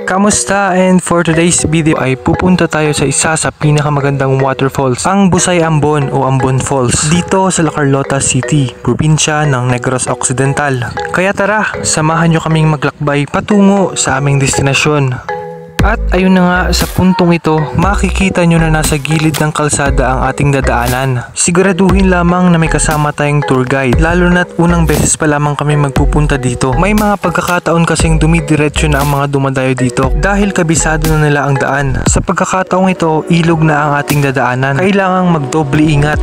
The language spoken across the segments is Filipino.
Kamusta? And for today's video ay pupunta tayo sa isa sa pinakamagandang waterfalls, ang Busay Ambon o Ambon Falls, dito sa La Carlota City, probinsya ng Negros Occidental. Kaya tara, samahan nyo kaming maglakbay patungo sa aming destinasyon. At ayun na nga, sa puntong ito, makikita nyo na nasa gilid ng kalsada ang ating dadaanan. Siguraduhin lamang na may kasama tayong tour guide, lalo na't unang beses pa lamang kami magpupunta dito. May mga pagkakataon kasing dumidiretso na ang mga dumadayo dito dahil kabisado na nila ang daan. Sa pagkakataong ito, ilog na ang ating dadaanan. Kailangang magdoble ingat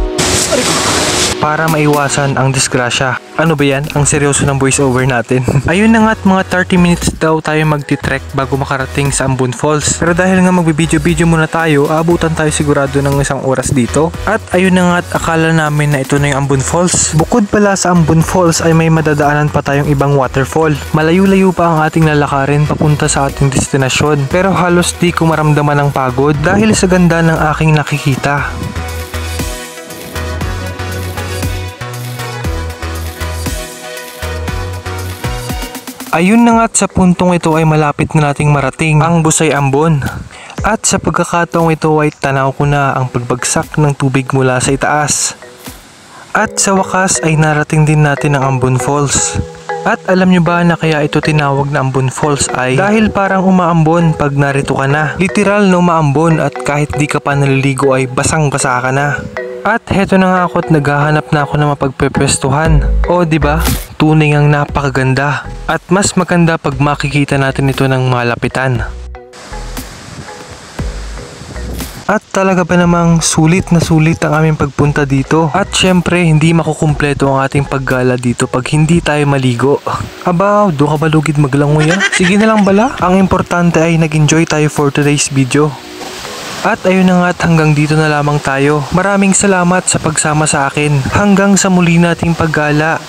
para maiwasan ang disgrasya. Ano ba yan? Ang seryoso ng voice over natin. Ayun na nga't mga 30 minutes daw tayo magti-trek bago makarating sa Ambon Falls. Pero dahil nga magbibideo-video muna tayo, aabutan tayo sigurado ng isang oras dito. At ayun na nga't akala namin na ito na yung Ambon Falls. Bukod pala sa Ambon Falls ay may madadaanan pa tayong ibang waterfall. Malayo-layo pa ang ating lalakarin papunta sa ating destinasyon. Pero halos di ko maramdaman ang pagod dahil sa ganda ng aking nakikita. Ayun na nga't sa puntong ito ay malapit na nating marating ang Busay Ambon. At sa pagkakataong ito ay tanaw ko na ang pagbagsak ng tubig mula sa itaas. At sa wakas ay narating din natin ang Ambon Falls. At alam nyo ba na kaya ito tinawag na Ambon Falls ay dahil parang umaambon pag narito ka na. Literal na umaambon at kahit di ka pa naliligo ay basang-basa ka na. At heto na nga ako at naghahanap na ako ng mapagpepwestuhan. O diba? Tunay ang napakaganda. At mas maganda pag makikita natin ito ng malapitan. At talaga ba namang sulit na sulit ang aming pagpunta dito. At syempre hindi makukumpleto ang ating paggala dito pag hindi tayo maligo. Aba, doon ka balugid maglangoy ah. Sige na lang bala. Ang importante ay nag-enjoy tayo for today's video. At ayun na nga't hanggang dito na lamang tayo. Maraming salamat sa pagsama sa akin. Hanggang sa muli nating paggala.